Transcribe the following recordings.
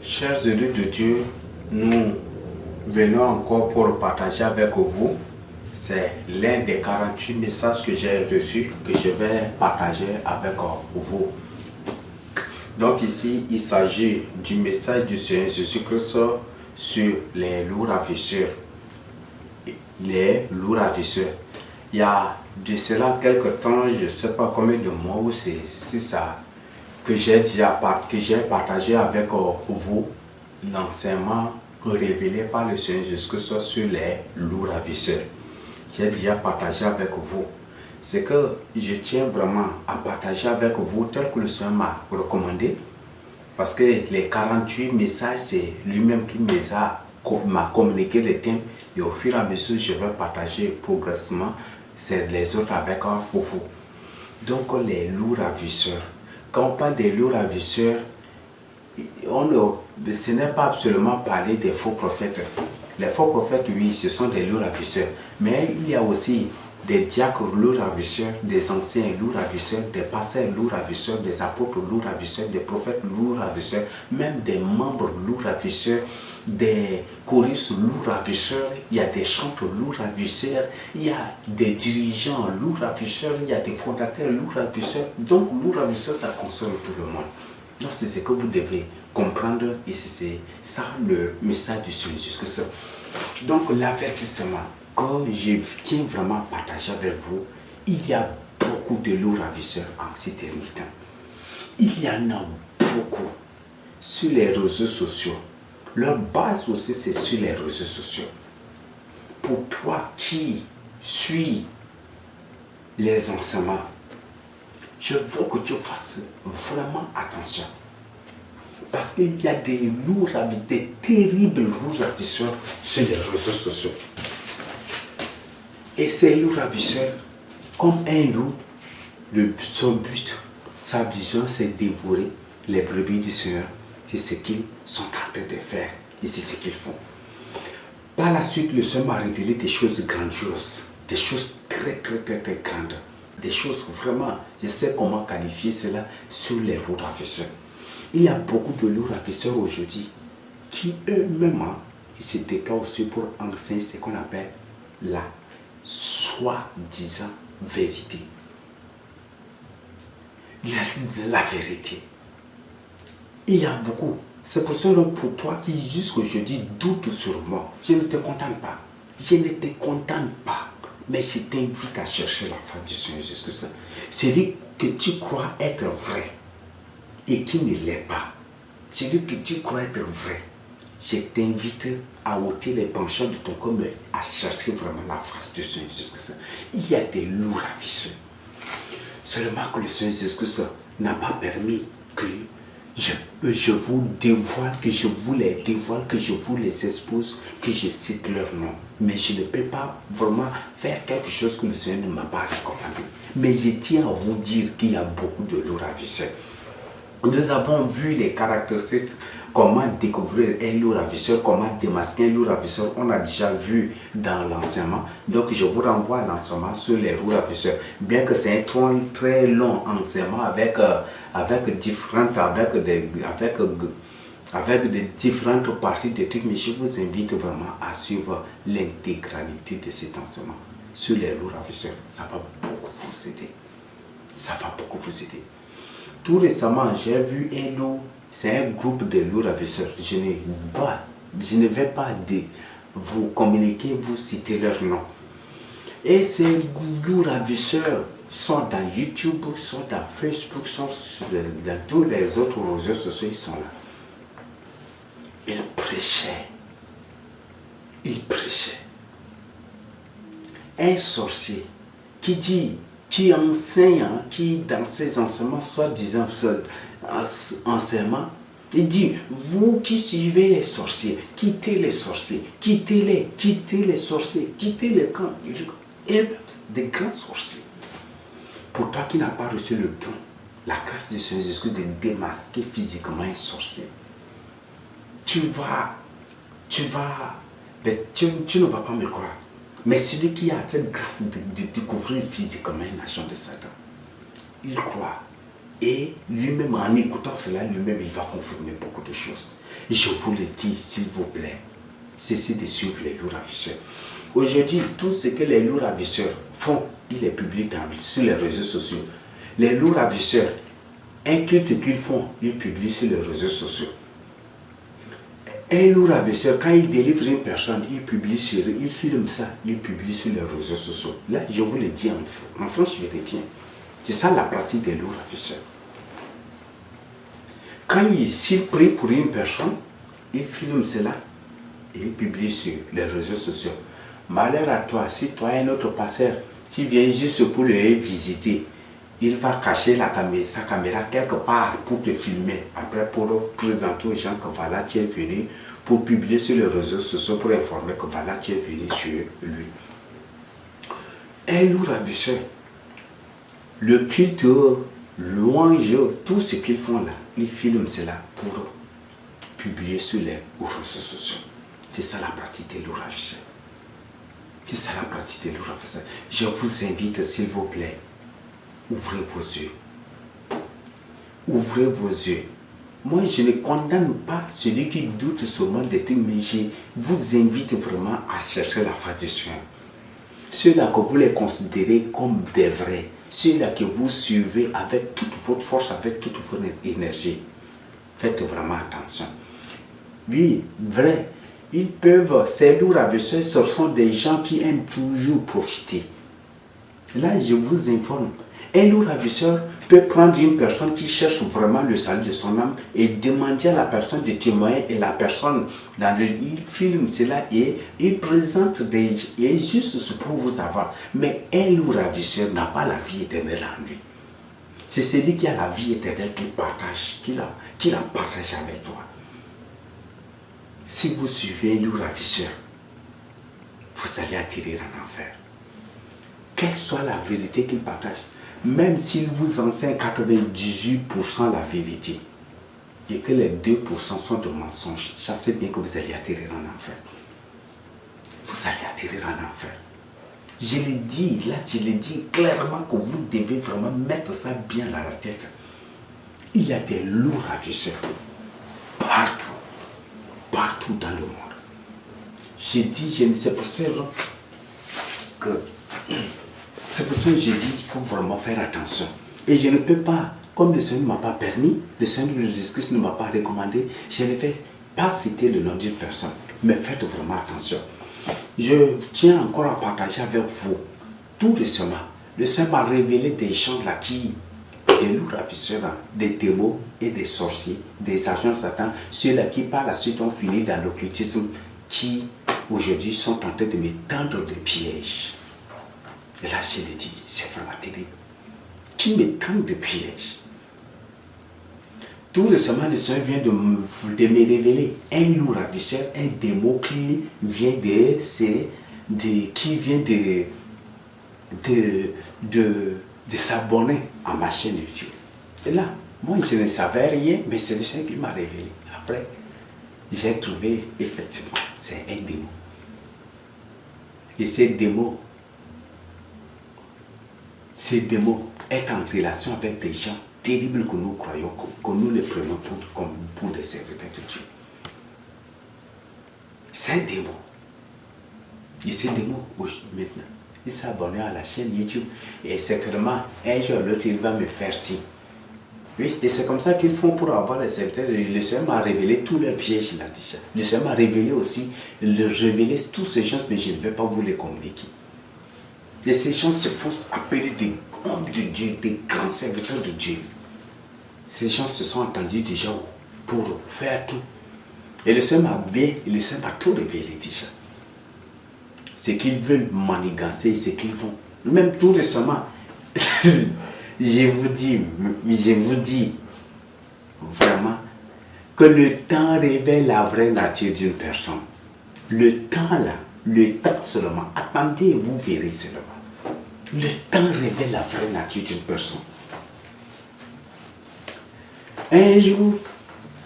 Chers élus de Dieu, nous venons encore pour partager avec vous. C'est l'un des 48 messages que j'ai reçus que je vais partager avec vous. Donc ici, il s'agit du message du Seigneur Jésus-Christ sur les loups ravisseurs. Les loups ravisseurs. Il y a de cela quelques temps, je ne sais pas combien de mois ou c'est ça, que j'ai partagé avec vous l'enseignement révélé par le Seigneur Jésus-Christ sur les loups ravisseurs. J'ai déjà partagé avec vous. C'est que je tiens vraiment à partager avec vous tel que le Seigneur m'a recommandé. Parce que les 48 messages, c'est lui-même qui m'a communiqué les thèmes. Et au fur et à mesure, je vais partager progressivement les autres avec vous. Donc, les loups ravisseurs. Quand on parle des loups ravisseurs, ce n'est pas absolument parler des faux prophètes. Les faux prophètes, oui, ce sont des loups ravisseurs. Mais il y a aussi des diacres loups ravisseurs, des anciens loups ravisseurs, des pasteurs loups ravisseurs, des apôtres loups ravisseurs, des prophètes loups ravisseurs, même des membres loups ravisseurs, des choristes loups ravisseurs, il y a des chanteurs loups ravisseurs, il y a des dirigeants loups ravisseurs, il y a des fondateurs loups ravisseurs. Donc, loups ravisseurs, ça concerne tout le monde. Donc, c'est ce que vous devez comprendre et c'est ça le message du Seigneur Jésus-Christ. Donc, l'avertissement que je tiens vraiment à partager avec vous, il y a beaucoup de loups ravisseurs en ces derniers temps. Il y en a beaucoup sur les réseaux sociaux. Leur base aussi, c'est sur les réseaux sociaux. Pour toi qui suis les enseignements, je veux que tu fasses vraiment attention. Parce qu'il y a des loups ravisseurs, des terribles loups ravisseurs sur les réseaux sociaux. Et ces loups ravisseurs, comme un loup, son but, sa vision, c'est dévorer les brebis du Seigneur. C'est ce qu'ils sont en train de faire et c'est ce qu'ils font. Par la suite, le Seigneur m'a révélé des choses grandioses, des choses très grandes, des choses vraiment, je sais comment qualifier cela sur les loups ravisseurs. Il y a beaucoup de loups ravisseurs aujourd'hui qui eux-mêmes, ils se déclarent aussi pour enseigner ce qu'on appelle la soi-disant vérité. La vérité. Il y a beaucoup. C'est pour cela pour toi qui jusqu'aujourd'hui doute sur moi. Je ne te contente pas. Je ne te contente pas. Mais je t'invite à chercher la face du Seigneur Jésus-Christ. Celui que tu crois être vrai et qui ne l'est pas. Celui que tu crois être vrai. Je t'invite à ôter les penchants de ton cœur, à chercher vraiment la face du Seigneur Jésus-Christ. Il y a des loups ravisseurs. Seulement que le Seigneur Jésus-Christ n'a pas permis que je vous dévoile, que je vous les dévoile, que je vous les expose, que je cite leur nom. Mais je ne peux pas vraiment faire quelque chose que le Seigneur ne m'a pas recommandé. Mais je tiens à vous dire qu'il y a beaucoup de loups ravisseurs. Nous avons vu les caractéristiques, comment découvrir un loup ravisseur, comment démasquer un loup ravisseur. On a déjà vu dans l'enseignement. Donc je vous renvoie à l'enseignement sur les loups ravisseurs. Bien que c'est un très long enseignement avec des différentes parties de trucs, mais je vous invite vraiment à suivre l'intégralité de cet enseignement sur les loups ravisseurs. Ça va beaucoup vous aider. Ça va beaucoup vous aider. Tout récemment, j'ai vu un loup, c'est un groupe de loups ravisseurs. Je ne vais pas vous communiquer, vous citer leur nom. Et ces loups ravisseurs sont dans YouTube, sont dans Facebook, sont dans tous les autres réseaux sociaux, ils sont là. Ils prêchaient. Un sorcier qui enseigne, qui dans ses enseignements, soi-disant enseignements, il dit, vous qui suivez les sorciers, quittez les sorciers, quittez les sorciers, quittez les camps, et des grands sorciers. Pour toi qui n'as pas reçu le don, la grâce du Seigneur Jésus de démasquer physiquement un sorcier, tu ne vas pas me croire. Mais celui qui a cette grâce de découvrir physiquement un agent de Satan, il croit. Et lui-même, en écoutant cela, lui-même, il va confirmer beaucoup de choses. Je vous le dis, s'il vous plaît, cessez de suivre les loups ravisseurs. Aujourd'hui, tout ce que les loups ravisseurs font, il est public sur les réseaux sociaux. Les loups ravisseurs, un culte qu'ils font, ils publient sur les réseaux sociaux. Un loup ravisseur, quand il délivre une personne, il filme ça, il publie sur les réseaux sociaux. Là, je vous le dis en France, je retiens. C'est ça la pratique des loups ravisseurs. S'il prie pour une personne, il filme cela et il publie sur les réseaux sociaux. Malheur à toi, si toi un autre pasteur, s'il vient juste pour le visiter, il va cacher sa caméra quelque part pour te filmer. Après, pour présenter aux gens que voilà, tu es venu, pour publier sur les réseaux sociaux, pour informer que voilà, tu es venu sur lui. Un loup ravisseur, le culte, louange, tout ce qu'ils font là, ils filment cela pour publier sur les réseaux sociaux. C'est ça la pratique des loups ravisseurs. C'est ça la pratique des loups ravisseurs. Je vous invite, s'il vous plaît, ouvrez vos yeux. Ouvrez vos yeux. Moi, je ne condamne pas celui qui doute seulement des trucs, mais je vous invite vraiment à chercher la face du Seigneur. Ceux-là que vous les considérez comme des vrais, ceux-là que vous suivez avec toute votre force, avec toute votre énergie, faites vraiment attention. Oui, vrai, ces loups ravisseurs, ce sont des gens qui aiment toujours profiter. Là, je vous informe. Un loup ravisseur peut prendre une personne qui cherche vraiment le salut de son âme et demander à la personne de témoigner, et la personne, il filme cela et il présente et juste pour vous avoir. Mais un loup ravisseur n'a pas la vie éternelle en lui. C'est celui qui a la vie éternelle qu'il partage, qu'il la partage avec toi. Si vous suivez un loup ravisseur, vous allez atterrir en enfer. Quelle soit la vérité qu'il partage, même s'il vous enseigne 98% la vérité, et que les 2% sont de mensonges, je sais bien que vous allez atterrir en enfer. Vous allez atterrir en enfer. Je le dis, là, je le dis clairement que vous devez vraiment mettre ça bien dans la tête. Il y a des loups ravisseurs partout, partout dans le monde. J'ai dit, je ne sais pas que c'est pour ça que j'ai dit qu'il faut vraiment faire attention. Et je ne peux pas, comme le Seigneur ne m'a pas permis, le Seigneur de Jésus-Christ ne m'a pas recommandé, je ne vais pas citer le nom d'une personne. Mais faites vraiment attention. Je tiens encore à partager avec vous, tout récemment, le Seigneur m'a révélé des gens là qui, des loups ravisseurs, des démons et des sorciers, des agents satans, ceux-là qui par la suite ont fini dans l'occultisme, qui aujourd'hui sont en train de me tendre des pièges. Et là, je le dis, c'est vraiment terrible. Qui me tend de pièges. Tout récemment, le Seigneur vient de me révéler un loup ravisseur, un démon qui vient de s'abonner à ma chaîne YouTube. Et là, moi, je ne savais rien, mais c'est le Seigneur qui m'a révélé. Après, j'ai trouvé, effectivement, c'est un démon. Et ces démons est en relation avec des gens terribles que nous croyons, que nous les prenons pour des serviteurs de Dieu. C'est un démon. Et ces démons, maintenant, il s'est abonné à la chaîne YouTube. Et certainement, un jour ou l'autre, il va me faire signe. Oui, et c'est comme ça qu'ils font pour avoir les serviteurs. Le Seigneur m'a révélé tous leurs pièges là déjà. Le Seigneur m'a révélé aussi, tous ces gens, mais je ne vais pas vous les communiquer. Et ces gens se font appeler des hommes de Dieu, des grands serviteurs de Dieu. Ces gens se sont entendus déjà pour faire tout. Et le Seigneur m'a tout révélé déjà. Ce qu'ils veulent manigancer, ce qu'ils vont. Même tout récemment, je vous dis vraiment que le temps révèle la vraie nature d'une personne. Le temps là, le temps seulement. Attendez, vous verrez seulement. Le temps révèle la vraie nature d'une personne. Un jour,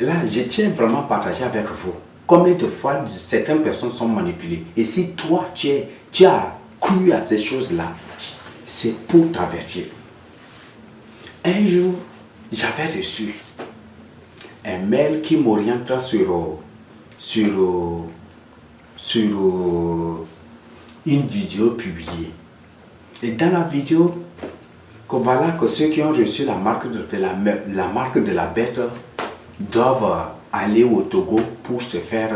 là, je tiens vraiment à partager avec vous combien de fois certaines personnes sont manipulées. Et si toi, tu as cru à ces choses-là, c'est pour t'avertir. Un jour, j'avais reçu un mail qui m'oriente sur une vidéo publiée. Et dans la vidéo, que voilà que ceux qui ont reçu la marque de la bête doivent aller au Togo pour se faire,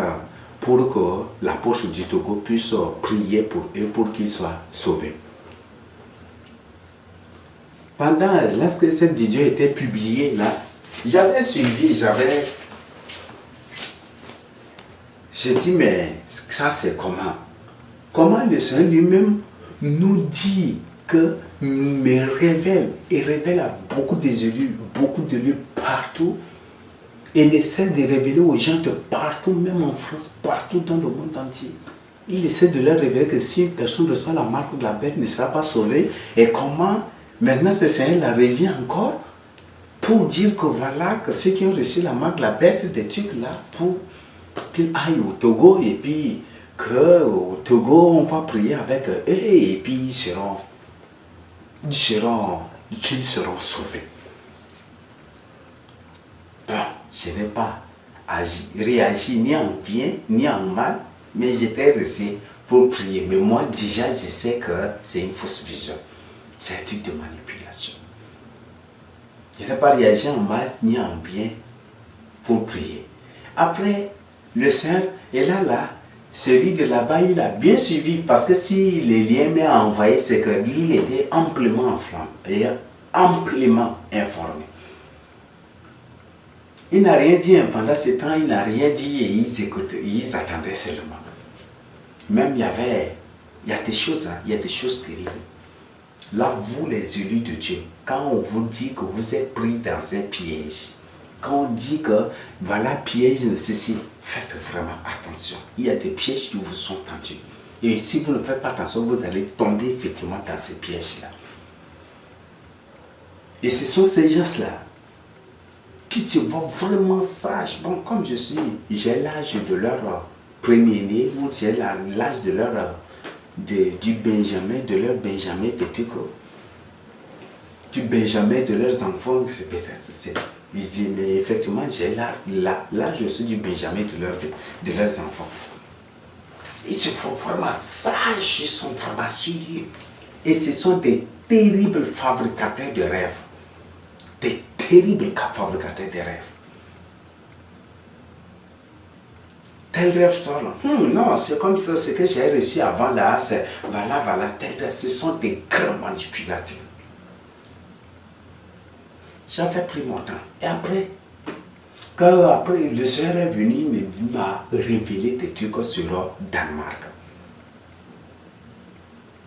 pour que la poche du Togo puisse prier pour eux pour qu'ils soient sauvés. Lorsque cette vidéo était publiée là, j'avais suivi, j'ai dit mais ça c'est comment? Comment le Seigneur lui-même nous dit que me révèle et révèle à beaucoup d'élus partout et essaie de révéler aux gens de partout, même en France, partout dans le monde entier. Il essaie de leur révéler que si une personne reçoit la marque de la bête, ne sera pas sauvée. Et comment maintenant ce Seigneur la revient encore pour dire que voilà, que ceux qui ont reçu la marque de la bête, des trucs là, pour qu'ils aillent au Togo et puis qu'au Togo on va prier avec eux et puis qu'ils seront sauvés. Bon, je n'ai pas réagi ni en bien ni en mal, mais j'étais resté pour prier. Mais moi déjà je sais que c'est une fausse vision. C'est un truc de manipulation. Je n'ai pas réagi en mal ni en bien pour prier. Après, le Seigneur est là, celui de là-bas, il a bien suivi, parce que si les liens m'a envoyé, c'est qu'il était amplement et amplement informé. Il n'a rien dit pendant ce temps, il n'a rien dit et ils écoutaient, ils attendaient seulement. Même il y a des choses terribles. Là, vous les élus de Dieu, quand on vous dit que vous êtes pris dans un piège, quand on dit que voilà, piège ceci, faites vraiment attention. Il y a des pièges qui vous sont tendus. Et si vous ne faites pas attention, vous allez tomber effectivement dans ces pièges-là. Et ce sont ces gens-là qui se voient vraiment sages. Bon, comme j'ai l'âge de leur premier-né, ou j'ai l'âge de leur du Benjamin, de leur Benjamin petit du Benjamin de leurs enfants, c'est peut-être. Mais effectivement, j'ai l'âge aussi du Benjamin de leurs enfants. Ils se font vraiment sages, ils sont vraiment sérieux. Et ce sont des terribles fabricateurs de rêves. Des terribles fabricateurs de rêves. Tel rêve sort là. Non, c'est comme ça, ce que j'ai reçu avant là, c'est voilà, tel rêve. Ce sont des grands manipulateurs. J'avais pris mon temps. Et après, le Seigneur est venu, il m'a révélé des trucs sur Danemark.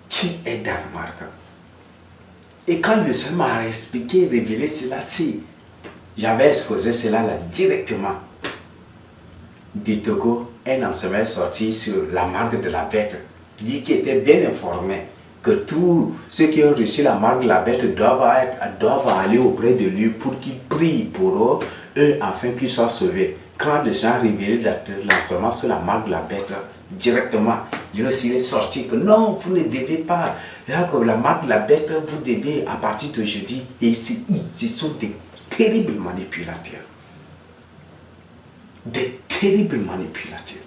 Qui est Danemark? Et quand le Seigneur m'a expliqué, révélé cela, j'avais exposé cela là directement du Togo, un enseignement est sorti sur la marque de la bête, dit qu'il était bien informé que tous ceux qui ont reçu la marque de la bête doivent aller auprès de lui pour qu'il prie pour eux afin qu'ils soient sauvés. Quand le Seigneur a révélé l'enseignement sur la marque de la bête, directement, lui aussi il est sorti que non, vous ne devez pas. Là, que la marque de la bête, vous devez à partir de jeudi. Et ce sont des terribles manipulateurs. Des terribles manipulateurs.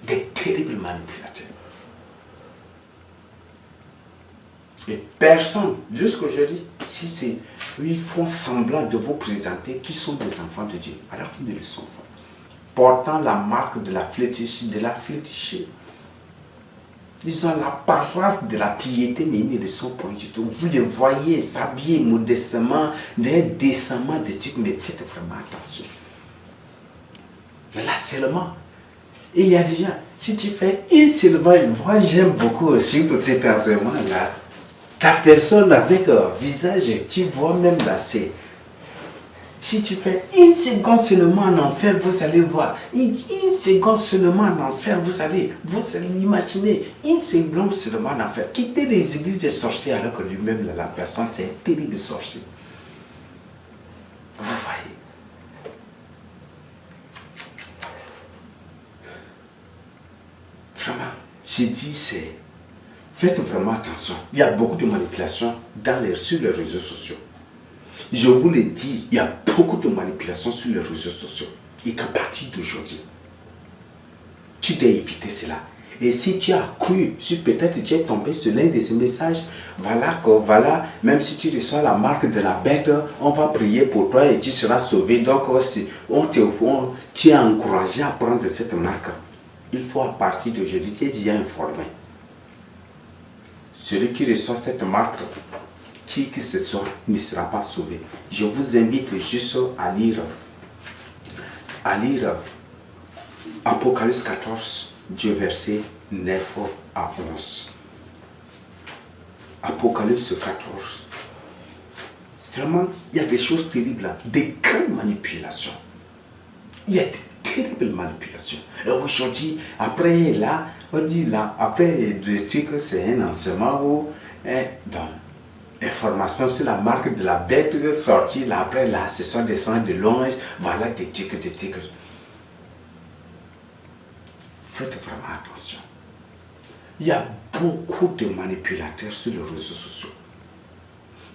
Des terribles manipulateurs. Et personne, jusqu'au jeudi, ils font semblant de vous présenter qu'ils sont des enfants de Dieu, alors qu'ils ne le sont pas. Portant la marque de la flétrissure. Ils ont l'apparence de la piété, mais ils ne le sont pas du tout. Vous les voyez s'habiller modestement, décemment, des trucs, mais faites vraiment attention. Là seulement, il y a des gens, si tu fais une seulement, moi j'aime beaucoup aussi pour cet enseignement-là. Ta personne avec un visage, tu vois même là, c'est... Si tu fais une seconde seulement en enfer, vous allez voir. Une seconde seulement en enfer, vous allez imaginer. Une seconde seulement en enfer. Quitter les églises des sorciers alors que lui-même, la personne, c'est un terrible sorcier. Vous voyez. Vraiment, j'ai dit, faites vraiment attention. Il y a beaucoup de manipulations sur les réseaux sociaux. Je vous le dis, il y a beaucoup de manipulations sur les réseaux sociaux. Et qu'à partir d'aujourd'hui, tu dois éviter cela. Et si tu as cru, si peut-être tu es tombé sur l'un de ces messages, voilà, même si tu reçois la marque de la bête, on va prier pour toi et tu seras sauvé. Donc, tu es encouragé à prendre cette marque. Il faut à partir d'aujourd'hui, tu es déjà informé. Celui qui reçoit cette marque, qui que ce soit, ne sera pas sauvé. Je vous invite juste à lire Apocalypse 14, du verset 9 à 11. Apocalypse 14. Vraiment, il y a des choses terribles là, des grandes manipulations. Il y a des terribles manipulations. Et aujourd'hui, après là, on dit là, après le truc, c'est un enseignement où, dans information sur la marque de la bête sortie, là, après là, ce sont des sangs de l'ange, voilà des trucs, des trucs. Faites vraiment attention. Il y a beaucoup de manipulateurs sur les réseaux sociaux.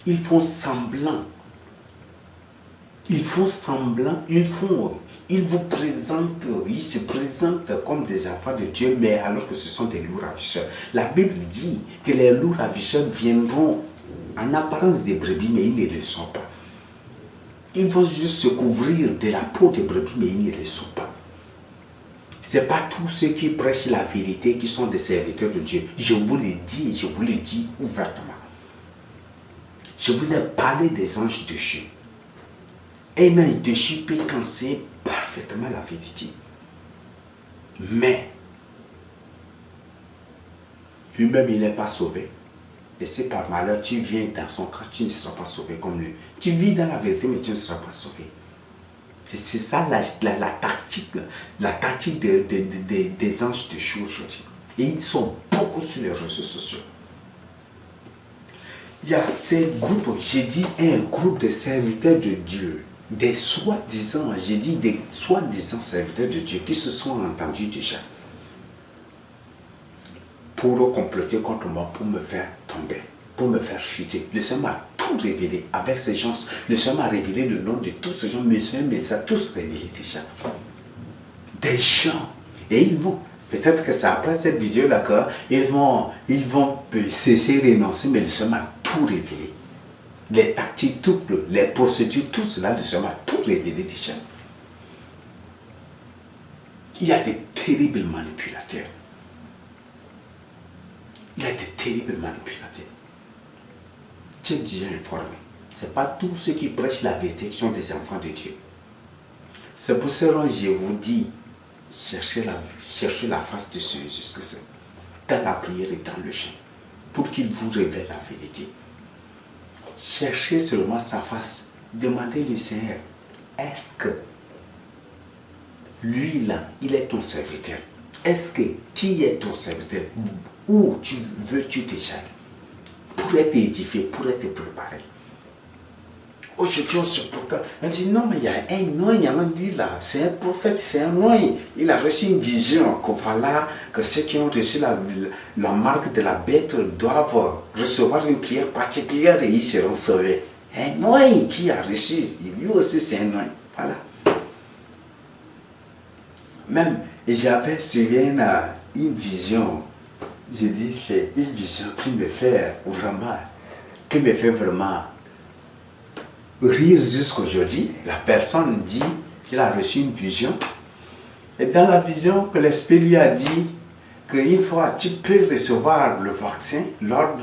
Ils font semblant. Ils vous présentent, ils se présentent comme des enfants de Dieu, mais alors que ce sont des loups ravisseurs. La Bible dit que les loups ravisseurs viendront en apparence des brebis, mais ils ne le sont pas. Ils vont juste se couvrir de la peau des brebis, mais ils ne le sont pas. Ce n'est pas tous ceux qui prêchent la vérité qui sont des serviteurs de Dieu. Je vous le dis, je vous le dis ouvertement. Je vous ai parlé des anges déchus. Un ange déchu peut cancer parfaitement la vérité. Mais, lui-même, il n'est pas sauvé. Et c'est par malheur, tu viens dans son cas, tu ne seras pas sauvé comme lui. Tu vis dans la vérité, mais tu ne seras pas sauvé. C'est ça la tactique des anges déchus aujourd'hui. Et ils sont beaucoup sur les réseaux sociaux. Il y a ces groupes, j'ai dit un groupe de serviteurs de Dieu, des soi-disant, j'ai dit des soi-disant serviteurs de Dieu qui se sont entendus déjà pour comploter contre moi, pour me faire tomber, pour me faire chuter. Le Seigneur m'a tout révélé avec ces gens. Le Seigneur m'a révélé le nom de tous ces gens, mais ça a tous révélé déjà. Des gens. Et ils vont, peut-être que c'est après cette vidéo-là qu'ils vont cesser de renoncer, mais le Seigneur m'a tout révélé. Les tactiques, toutes les procédures, tout cela, le Seigneur m'a tout révélé déjà. Il y a des terribles manipulateurs. Il y a des terribles manipulateurs. Tu es déjà informé. Ce n'est pas tous ceux qui prêchent la vérité qui sont des enfants de Dieu. C'est pour cela que je vous dis, cherchez la face de ce Jésus-Christ dans la prière et dans le chant, pour qu'il vous révèle la vérité. Cherchez seulement sa face. Demandez au Seigneur, est-ce que lui là, il est ton serviteur? Est-ce que qui est ton serviteur? Où veux-tu déjà pour être édifié, pour être préparé? Aujourd'hui, on se pourquoi. On dit non, mais il y a un noyau, lui là, c'est un prophète, c'est un noyau. Il a reçu une vision que voilà, que ceux qui ont reçu la marque de la bête doivent recevoir une prière particulière et ils seront sauvés. Un noyau qui a reçu, lui aussi c'est un noyau. Voilà. Même, j'avais suivi une vision. Je dis, c'est une vision qui me fait vraiment rire jusqu'aujourd'hui. La personne dit qu'il a reçu une vision. Et dans la vision, que l'Esprit lui a dit qu'une fois, tu peux recevoir le vaccin, la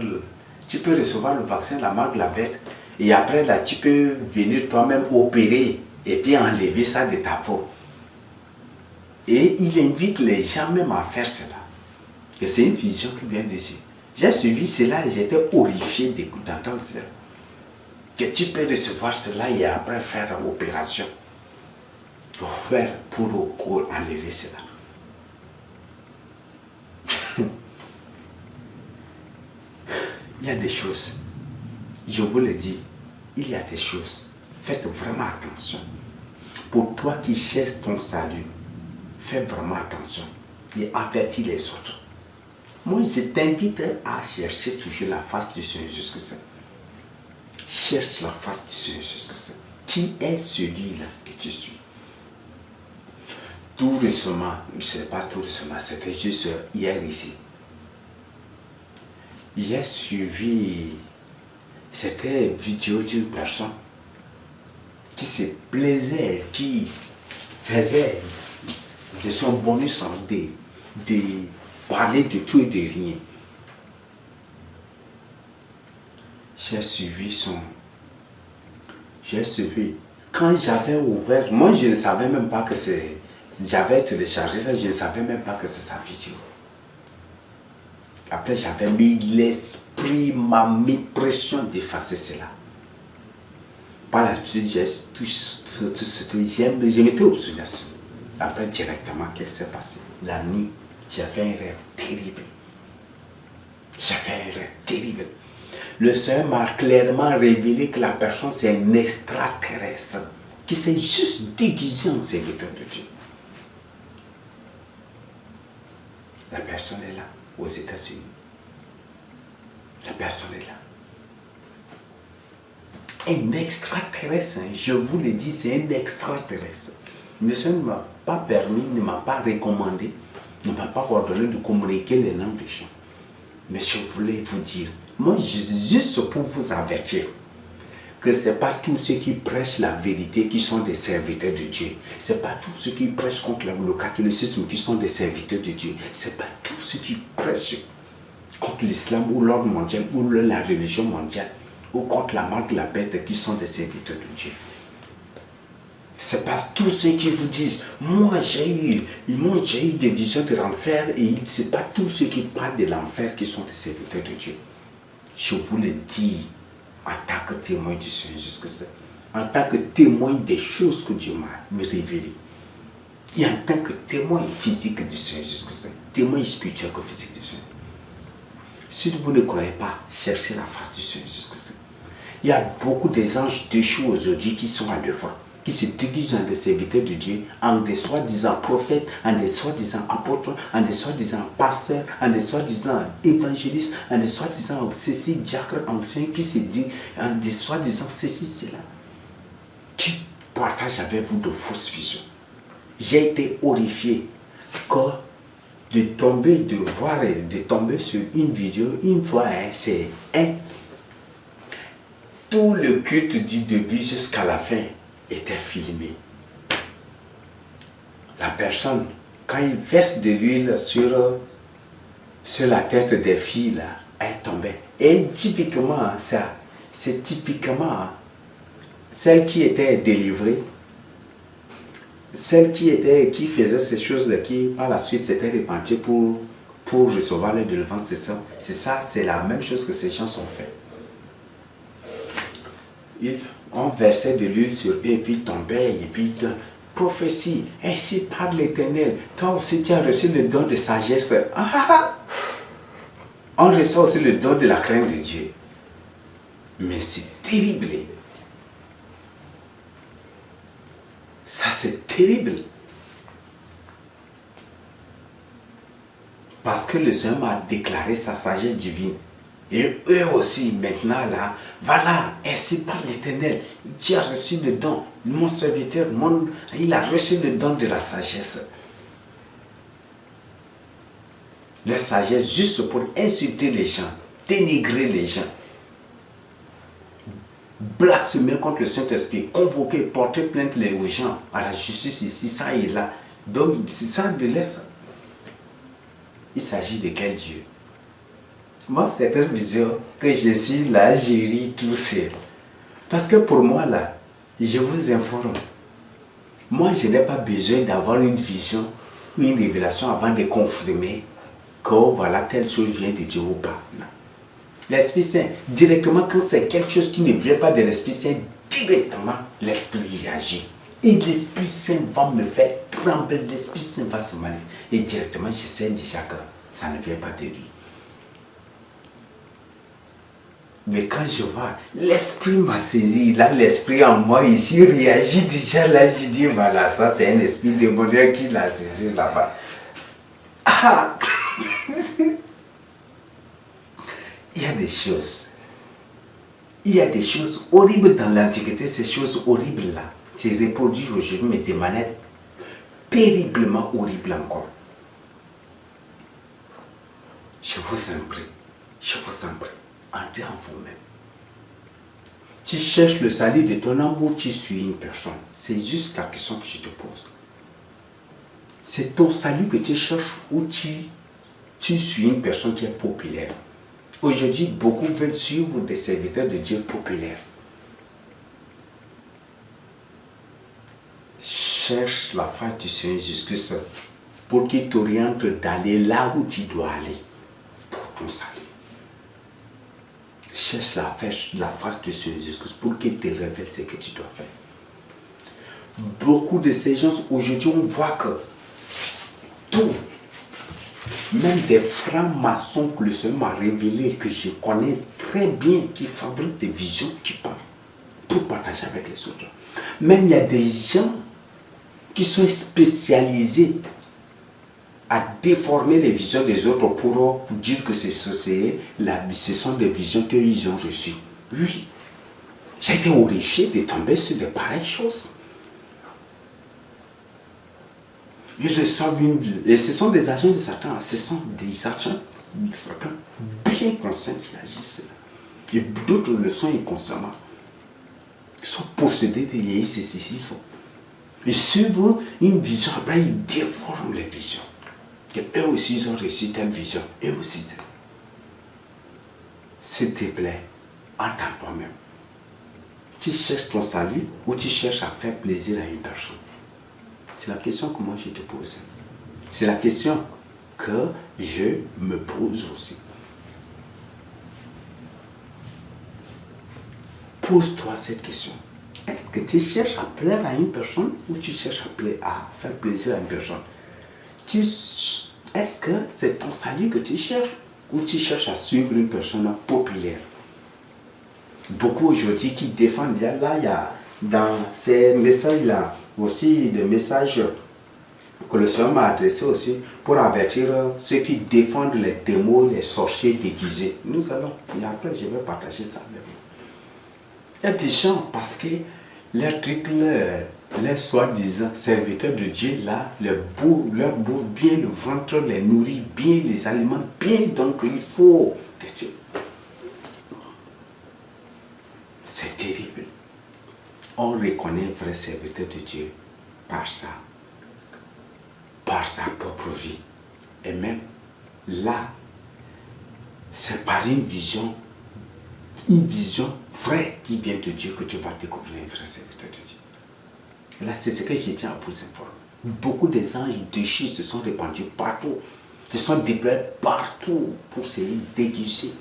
marque de la bête, et après là, tu peux venir toi-même opérer et puis enlever ça de ta peau. Et il invite les gens même à faire cela. Et c'est une vision qui vient dessus. J'ai suivi cela et j'étais horrifié d'entendre cela. Que tu peux recevoir cela et après faire l'opération. Pour enlever cela. Il y a des choses. Je vous le dis, il y a des choses. Faites vraiment attention. Pour toi qui cherches ton salut, fais vraiment attention et avertis les autres. Moi, je t'invite à chercher toujours la face du Seigneur Jésus-Christ. cherche la face du Seigneur Jésus-Christ. Qui est celui-là que tu suis? Tout récemment, je ne sais pas tout récemment, c'était juste hier ici. J'ai suivi, c'était une vidéo d'une personne qui se plaisait, qui faisait de son bonus de parler de tout et de rien. J'ai suivi. Quand j'avais ouvert, moi je ne savais même pas que c'est, j'avais téléchargé ça, je ne savais même pas que c'est sa vidéo. Après j'avais mis l'esprit, m'a mis pression d'effacer cela. Par la suite, je m'étais obstiné. Après directement, qu'est-ce qui s'est passé? La nuit, j'avais un rêve terrible. Le Seigneur m'a clairement révélé que la personne, c'est un extraterrestre qui s'est juste déguisé en serviteur de Dieu. La personne est là, aux États-Unis. La personne est là. Un extraterrestre, hein, je vous le dis, c'est un extraterrestre. Le Seigneur ne m'a pas permis, ne m'a pas recommandé, ne m'a pas ordonné de communiquer les noms des gens. Mais je voulais vous dire, moi, juste pour vous avertir, que ce n'est pas tous ceux qui prêchent la vérité qui sont des serviteurs de Dieu. Ce n'est pas tous ceux qui prêchent contre le catholicisme qui sont des serviteurs de Dieu. Ce n'est pas tous ceux qui prêchent contre l'islam ou l'ordre mondial ou la religion mondiale ou contre la marque de la bête qui sont des serviteurs de Dieu. Ce n'est pas tous ceux qui vous disent, moi j'ai eu des visions de l'enfer, et ce n'est pas tous ceux qui parlent de l'enfer qui sont des serviteurs de Dieu. Je vous le dis en tant que témoin du Seigneur Jésus-Christ, en tant que témoin des choses que Dieu m'a révélées, et en tant que témoin physique du Seigneur Jésus-Christ, témoin spirituel que physique du Seigneur. Si vous ne croyez pas, cherchez la face du Seigneur Jésus-Christ. Il y a beaucoup des anges déchus aujourd'hui qui sont à l'œuvre, qui se déguisent en des serviteurs de Dieu, en des soi-disant prophètes, en des soi-disant apôtres, en des soi-disant pasteurs, en des soi-disant évangélistes, en des soi-disant ceci, diacres, anciens, qui se disent, en des soi-disant ceci, cela, qui partagent avec vous de fausses visions. J'ai été horrifié de tomber sur une vidéo, une fois, c'est tout le culte du début jusqu'à la fin était filmé. La personne, quand il verse de l'huile sur la tête des filles, là, elle tombait. Et typiquement, ça, c'est typiquement celle qui était délivrée, celle qui faisait ces choses-là, qui par la suite s'était répandue pour recevoir la délivrance, c'est ça, c'est la même chose que ces gens ont fait. On versait de l'huile sur eux, et puis ils tombaient, et puis prophétie, ainsi parle l'Éternel. Toi aussi tu as reçu le don de sagesse. On reçoit aussi le don de la crainte de Dieu. Mais c'est terrible. Ça c'est terrible. Parce que le Seigneur m'a déclaré sa sagesse divine. Et eux aussi, maintenant, là, voilà, ainsi parle l'Éternel. Tu as reçu le don. Mon serviteur, il a reçu le don de la sagesse. La sagesse, juste pour insulter les gens, dénigrer les gens, blasphémer contre le Saint-Esprit, convoquer, porter plainte aux gens à la justice ici, ça et là. Donc, c'est ça de l'air, ça. Il s'agit de quel Dieu? Moi, c'est une vision que je suis là, je ris tout seul. Parce que pour moi, là, je vous informe. Moi, je n'ai pas besoin d'avoir une vision ou une révélation avant de confirmer que voilà, telle chose vient de Dieu ou pas. L'Esprit Saint, directement, quand c'est quelque chose qui ne vient pas de l'Esprit Saint, directement, l'Esprit agit. Et l'Esprit Saint va me faire trembler, l'Esprit Saint va se manier. Et directement, je sais déjà que ça ne vient pas de lui. Mais quand je vois, l'esprit m'a saisi, là l'esprit en moi ici réagit déjà, là je dis voilà, ça c'est un esprit démoniaque qui l'a saisi là-bas. Ah. Il y a des choses Il y a des choses horribles dans l'Antiquité, ces choses horribles-là se reproduisent aujourd'hui, mais de manière terriblement horrible encore. Je vous en prie, entrez en vous-même. Tu cherches le salut de ton âme ou tu suis une personne? C'est juste la question que je te pose. C'est ton salut que tu cherches ou tu suis une personne qui est populaire? Aujourd'hui, beaucoup veulent suivre des serviteurs de Dieu populaires. Cherche la face du Seigneur Jésus-Christ pour qu'il t'oriente d'aller là où tu dois aller pour ton salut. Cherche la face du Seigneur Jésus-Christ pour qu'il te révèle ce que tu dois faire. Beaucoup de ces gens, aujourd'hui, on voit que tout, même des francs-maçons que le Seigneur m'a révélé, que je connais très bien, qui fabriquent des visions, qui parlent pour partager avec les autres. Même il y a des gens qui sont spécialisés à déformer les visions des autres pour dire que ce sont des visions qu'ils ont reçues. Oui, j'ai été horrifié de tomber sur de pareilles choses. Ils reçoivent et ce sont des agents de Satan, ce sont des agents de Satan bien conscients qui agissent. Et d'autres le sont inconsciemment. Ils sont possédés de ceci, il faut. Ils suivent une vision, après ils dévorent les visions. Et eux aussi, ils ont reçu telle vision. Eux aussi. S'il te plaît, entends toi-même. Tu cherches ton salut ou tu cherches à faire plaisir à une personne? C'est la question que moi je te pose. C'est la question que je me pose aussi. Pose-toi cette question. Est-ce que tu cherches à plaire à une personne ou tu cherches à faire plaisir à une personne? Est-ce que c'est ton salut que tu cherches ou tu cherches à suivre une personne populaire? Beaucoup aujourd'hui qui défendent, il y a dans ces messages-là aussi des messages que le Seigneur m'a adressés aussi pour avertir ceux qui défendent les démons, les sorciers déguisés. Nous allons, et après je vais partager ça avec vous. Il y a des gens parce que leur truc, les soi-disant serviteurs de Dieu, là, leur bourre bien le ventre, les nourrit bien, les alimente bien, donc il faut... C'est terrible. On reconnaît un vrai serviteur de Dieu par ça, par sa propre vie. Et même là, c'est par une vision vraie qui vient de Dieu que tu vas découvrir un vrai serviteur de Dieu. Et là, c'est ce que je tiens à vous informer. Beaucoup des anges déchus se sont répandus partout, se sont déployés partout pour se déguiser,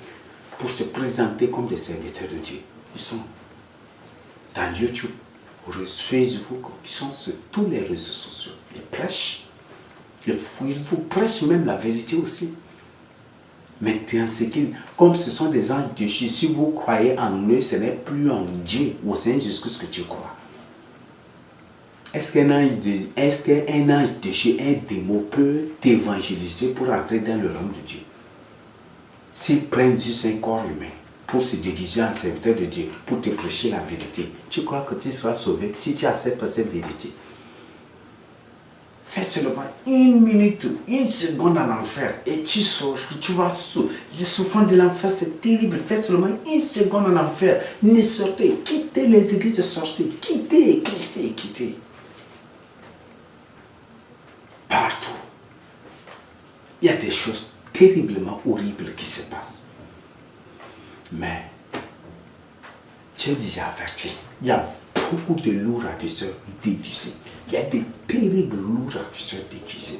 pour se présenter comme des serviteurs de Dieu. Ils sont dans YouTube, Facebook, ils sont sur tous les réseaux sociaux. Ils prêchent. Ils vous prêchent même la vérité aussi. Maintenant, comme ce sont des anges déchus, si vous croyez en eux, ce n'est plus en Dieu ou au Seigneur Jésus-Christ que tu crois. Est-ce qu'un ange déchu, un démon peut t'évangéliser pour entrer dans le royaume de Dieu? S'ils prennent juste un corps humain pour se déguiser en serviteur de Dieu, pour te prêcher la vérité, tu crois que tu seras sauvé si tu acceptes cette vérité? Fais seulement une minute, une seconde en enfer et tu sors, tu vas sous. Les souffrances de l'enfer, c'est terrible. Fais seulement une seconde en enfer. Ne sortez, quittez les églises de sorciers. Quittez. Partout. Il y a des choses terriblement horribles qui se passent. Mais, tu es déjà averti. Il y a beaucoup de lourds ravisseurs déguisés. Il y a des terribles lourds ravisseurs déguisés.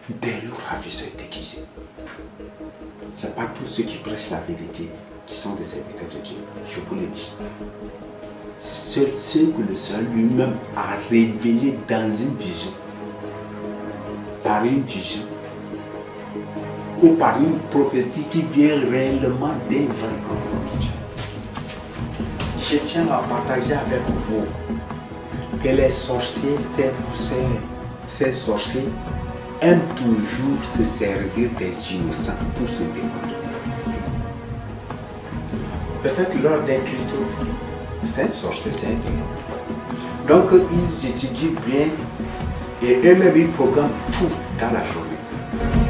Des lourds ravisseurs déguisés. Ce n'est pas tous ceux qui prêchent la vérité qui sont des serviteurs de Dieu. Je vous le dis. C'est ceux que le Seigneur lui-même a révélés dans une vision. Par une vision. Ou par une prophétie qui vient réellement d'un vrai enfant de Dieu. Je tiens à partager avec vous que les sorciers, ces sorciers, aiment toujours se servir des innocents pour se défendre. peut-être lors d'un culte, c'est un sorcier, c'est un démon. Donc ils étudient bien et eux-mêmes ils programment tout dans la journée.